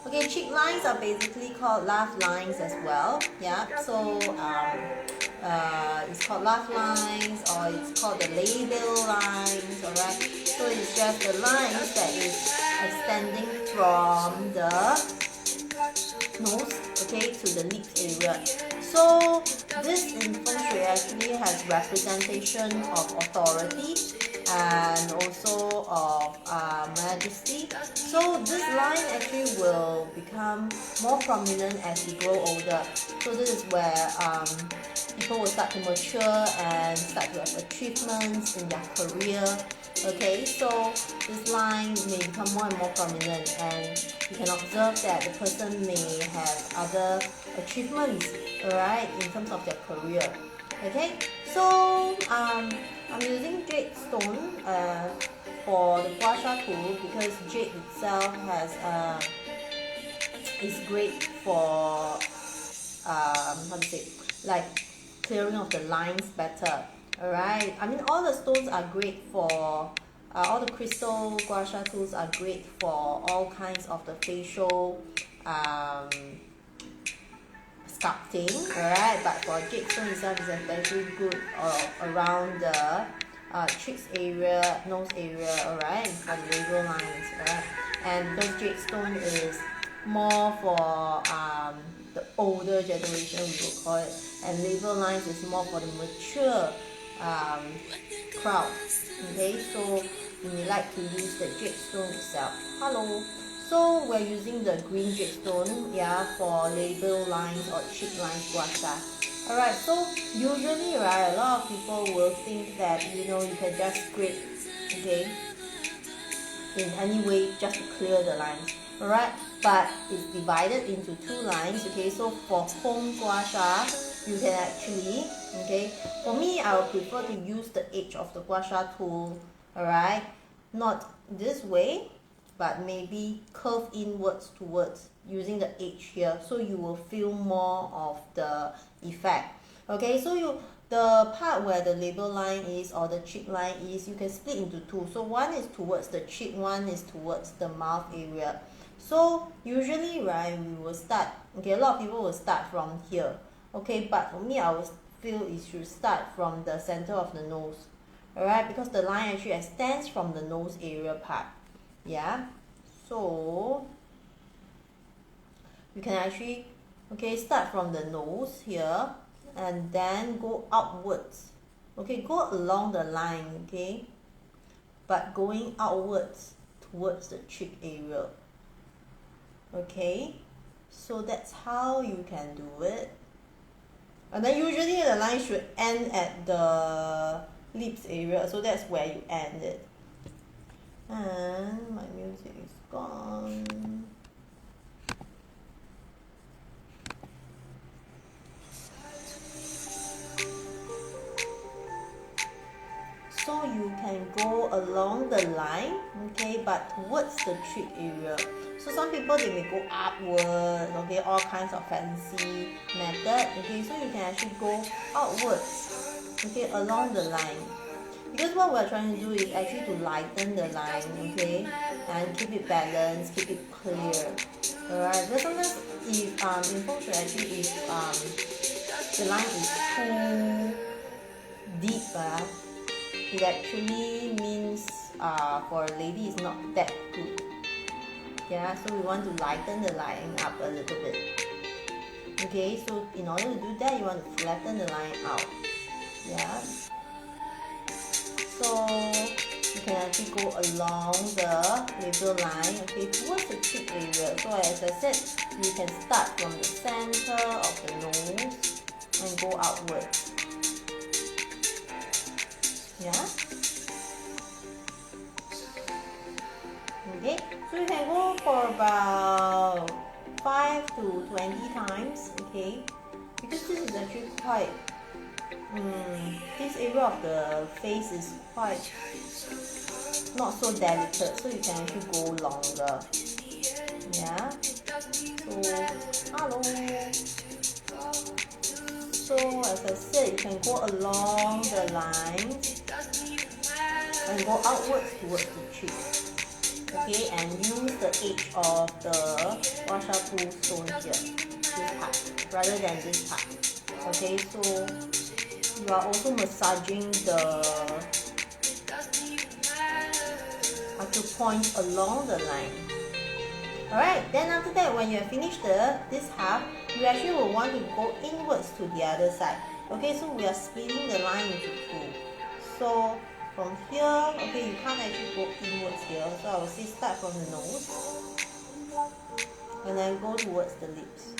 Okay, cheek lines are basically called laugh lines as well. Yeah, so it's called laugh lines, or it's called the labial lines. Alright, so it's just the lines that is extending from the nose, okay, to the lips area. So this in Feng Shui actually has representation of authority and also of majesty. So this line actually will become more prominent as you grow older. So this is where people will start to mature and start to have achievements in their career. Okay, so this line may become more and more prominent, and you can observe that the person may have other achievements, alright, in terms of their career. Okay, so I'm using jade stone for the gua sha tool because jade itself has is great for how to say, like clearing of the lines better. Alright, I mean all the stones are great for all the crystal gua sha tools are great for all kinds of the facial sculpting, alright, but for jade stone itself is especially good around the cheeks area, nose area, alright, for the labial lines, alright, and because jade stone is more for the older generation, we would call it, and labial lines is more for the mature crowd. Okay, so you may like to use the jade stone itself. Hello. So we're using the green jade stone, yeah, for labial lines or cheek lines gua sha. Alright, so usually, right, a lot of people will think that, you know, you can just scrape, okay, in any way just to clear the lines. Alright, but it's divided into two lines. Okay, so for home gua sha, you can actually, okay, for me I would prefer to use the edge of the gua sha tool, alright, not this way, but maybe curve inwards towards using the edge here, so you will feel more of the effect. Okay, so the part where the labial line is, or the cheek line is, you can split into two. So one is towards the cheek, one is towards the mouth area. So usually, right, we will start, okay, a lot of people will start from here, okay, but for me I will feel it should start from the center of the nose, alright, because the line actually extends from the nose area part. Yeah, so you can actually, okay, start from the nose here and then go outwards, okay, go along the line, okay, but going outwards towards the cheek area. Okay, so that's how you can do it. And then usually the line should end at the lips area, so that's where you end it. And my music is gone. So you can go along the line, okay, but towards the cheek area. So some people, they may go upwards, okay, all kinds of fancy method, okay, so you can actually go outwards, okay, along the line. Because what we're trying to do is actually to lighten the line, okay, and keep it balanced, keep it clear. Alright, because sometimes if in Feng Shui actually if the line is too deep, it actually means for a lady it's not that good. Yeah, so we want to lighten the line up a little bit. Okay, so in order to do that, you want to flatten the line out. Yeah. So you can actually go along the labial line, okay, towards the cheek area. So as I said, you can start from the center of the nose and go outwards. Yeah. Okay, so you can go for about 5 to 20 times, okay, because this is actually quite, this area of the face is quite not so delicate, so you can actually go longer. Yeah, so hello. So as I said, you can go along the lines and go outwards towards the cheek. Okay, and use the edge of the Washa tool stone here, this part, rather than this part. Okay, so you are also massaging the acupoint along the line. Alright, then after that, when you have finished this half, you actually will want to go inwards to the other side. Okay, so we are splitting the line into two. So from here, okay, you can't actually go inwards here, so I will say start from the nose and then go towards the lips.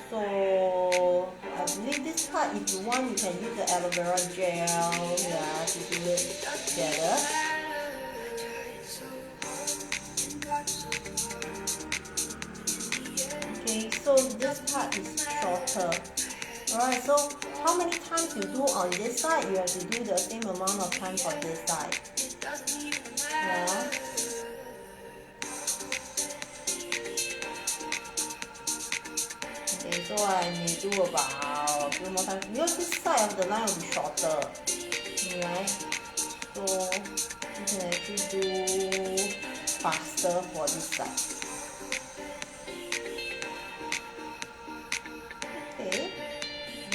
So I believe this part, if you want, you can use the aloe vera gel, yeah, to do it together. Okay, so this part is shorter. Alright, so how many times you do on this side, you have to do the same amount of time for this side. Yeah. Okay, so I may do about a few more times because this side of the line will be shorter. Alright, so you can actually do faster for this side. Okay,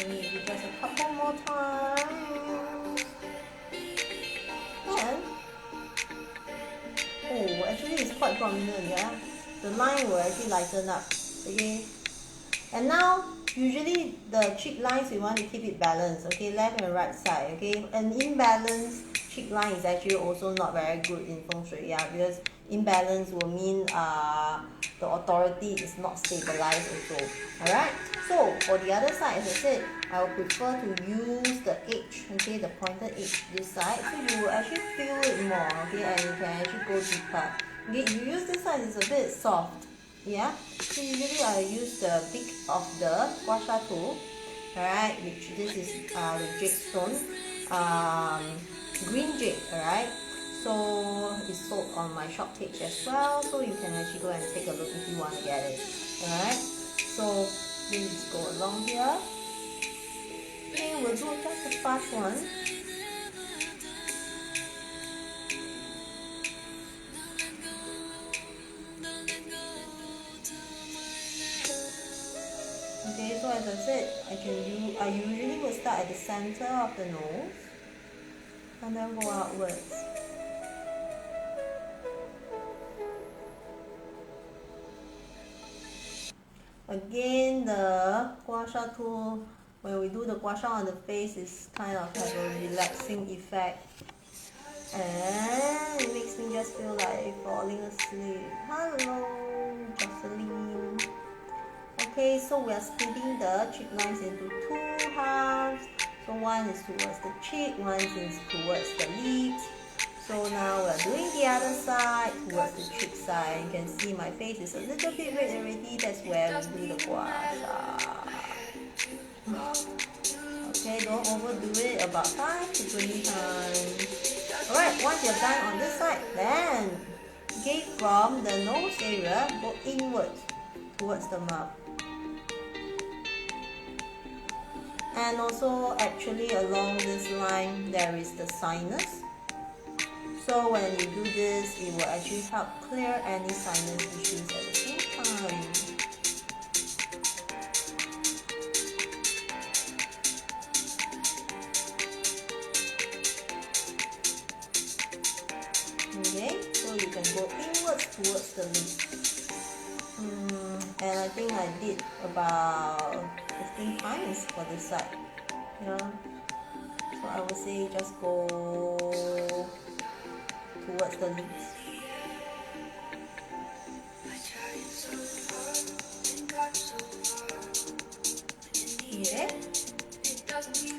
maybe just a couple more times. And oh, actually it's quite prominent, yeah. The line will actually lighten up. Okay. And now, usually the cheek lines, we want to keep it balanced, okay, left and right side, okay. An imbalanced cheek line is actually also not very good in Feng Shui, yeah, because imbalance will mean the authority is not stabilized also, alright. So, for the other side, as I said, I would prefer to use the edge, okay, the pointed edge this side, so you will actually feel it more, okay, and you can actually go deeper. Okay, if you use this side, it's a bit soft. Yeah, so usually I use the beak of the Washa tool, alright, which this is the jade stone, green jade, alright. So it's sold on my shop page as well, so you can actually go and take a look if you want to get it, alright. So please go along here. Okay, we'll do just the fast one. Okay, so as I said, I usually will start at the center of the nose and then go outwards. Again, the gua sha tool, when we do the gua sha on the face, is kind of have a relaxing effect. And it makes me just feel like falling asleep. Hello, Jocelyn. Okay, so we are splitting the cheek lines into two halves. So one is towards the cheek, one is towards the lips. So now we are doing the other side, towards the cheek side. You can see my face is a little bit red already. That's where we do the gua sha. Okay, don't overdo it, about 5 to 20 times. Alright, once you're done on this side, then okay, from the nose area, go inwards towards the mouth. And also actually along this line there is the sinus. So when you do this, it will actually help clear any sinus issues at the same time. Okay, so you can go inwards towards the lip. And I think I did about 15 times for this side. Yeah. So I would say just go towards the lips. Okay.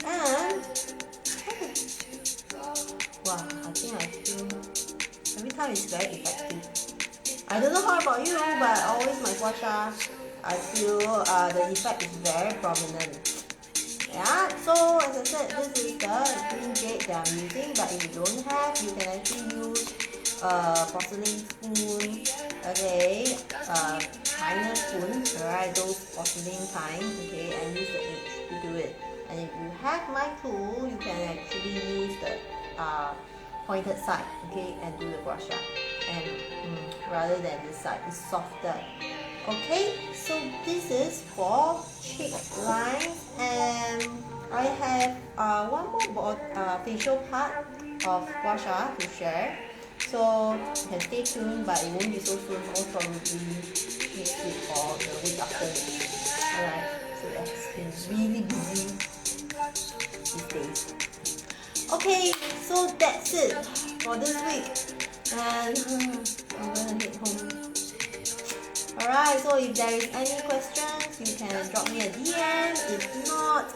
And wow, I think I feel every time it's very effective. I don't know how about you, but always my gua sha, I feel the effect is very prominent. Yeah, so as I said, this is the green jade that I'm using, but if you don't have, you can actually use porcelain spoon, okay, china spoon, alright, those porcelain kind, okay, and use the edge to do it. And if you have my tool, you can actually use the pointed side, okay, and do the gua sha. And rather than this side, it's softer. Okay, so this is for cheek lines, and I have one more facial part of gua sha to share. So you can stay tuned, but it won't be so soon. Most probably next week or the week after next week. Alright, so it's been really busy these days. Okay, so that's it for this week, and I'm gonna head home. Alright, so if there is any questions, you can drop me a DM. If not,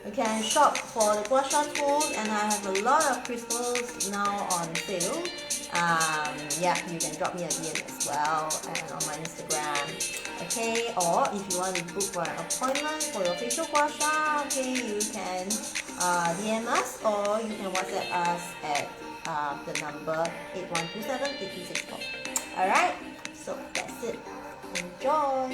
you can shop for the gua sha tools, and I have a lot of crystals now on sale. Yeah, you can drop me a DM as well, and on my Instagram. Okay, or if you want to book for an appointment for your facial gua sha, okay, you can DM us, or you can WhatsApp us at the number 8127-8264. Alright, so that's it. Enjoy!